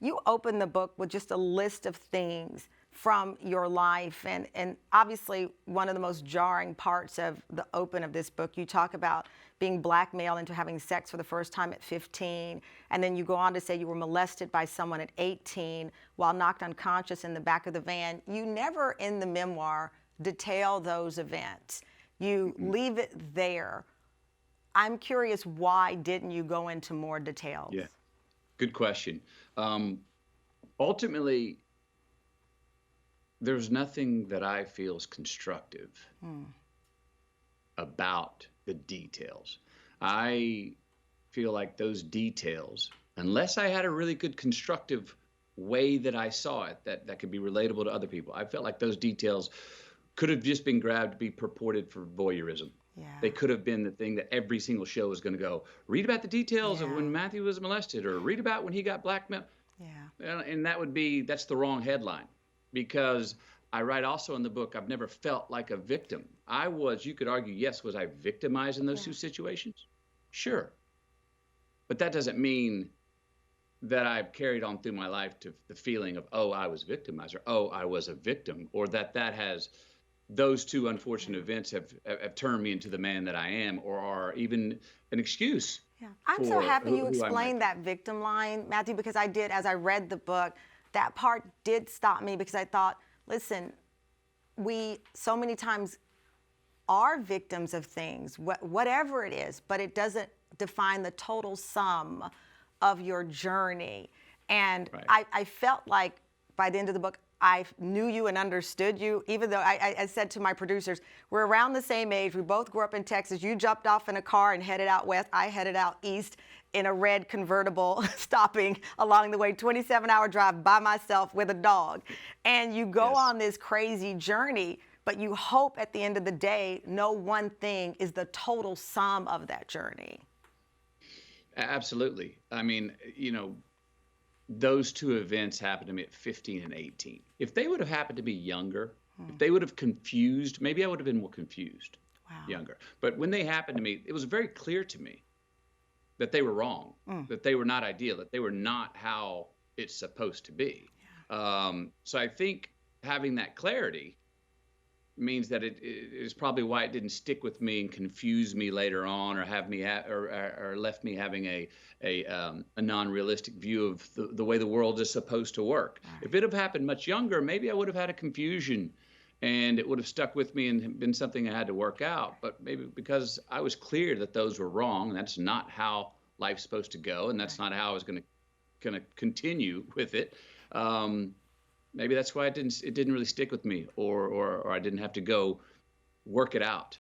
You open the book with just a list of things from your life. And obviously, one of the most jarring parts of the open of this book, you talk about being blackmailed into having sex for the first time at 15. And then you go on to say you were molested by someone at 18 while knocked unconscious in the back of the van. You never in the memoir detail those events. You leave it there. I'm curious, why didn't you go into more details? Yeah, good question. Ultimately, there's nothing that I feel is constructive about the details. I feel like those details, unless I had a really good constructive way that I saw it, that could be relatable to other people, I felt like those details could have just been grabbed to be purported for voyeurism. Yeah. They could have been the thing that every single show was going to go, read about the details of Yeah. when Matthew was molested, or read about when he got blackmailed. Yeah. And that's the wrong headline, because I write also in the book, I've never felt like a victim. You could argue, yes, was I victimized in those two situations? Sure. But that doesn't mean that I've carried on through my life to the feeling of, oh, I was victimized, or oh, I was a victim, or that has those two unfortunate events have turned me into the man that I am, or are even an excuse. Yeah. I'm so happy you explained that victim line, Matthew, because I did, as I read the book, that part did stop me, because I thought, listen, we so many times are victims of things, whatever it is, but it doesn't define the total sum of your journey. And right. I felt like by the end of the book, I knew you and understood you, even though I said to my producers, we're around the same age. We both grew up in Texas. You jumped off in a car and headed out west. I headed out east in a red convertible, stopping along the way, 27-hour drive by myself with a dog. And you go on this crazy journey, but you hope at the end of the day, no one thing is the total sum of that journey. Absolutely. I mean, those two events happened to me at 15 and 18. If they would have happened to me younger, if they would have confused, maybe I would have been more confused younger. But when they happened to me, it was very clear to me that they were wrong, that they were not ideal, that they were not how it's supposed to be. So I think having that clarity means that it is probably why it didn't stick with me and confuse me later on, or have me or left me having a non-realistic view of the way the world is supposed to work. Right. If it had happened much younger, maybe I would have had a confusion, and it would have stuck with me and been something I had to work out. But maybe because I was clear that those were wrong, and that's not how life's supposed to go, and that's not how I was going to continue with it. Maybe that's why it didn't really stick with me, or I didn't have to go work it out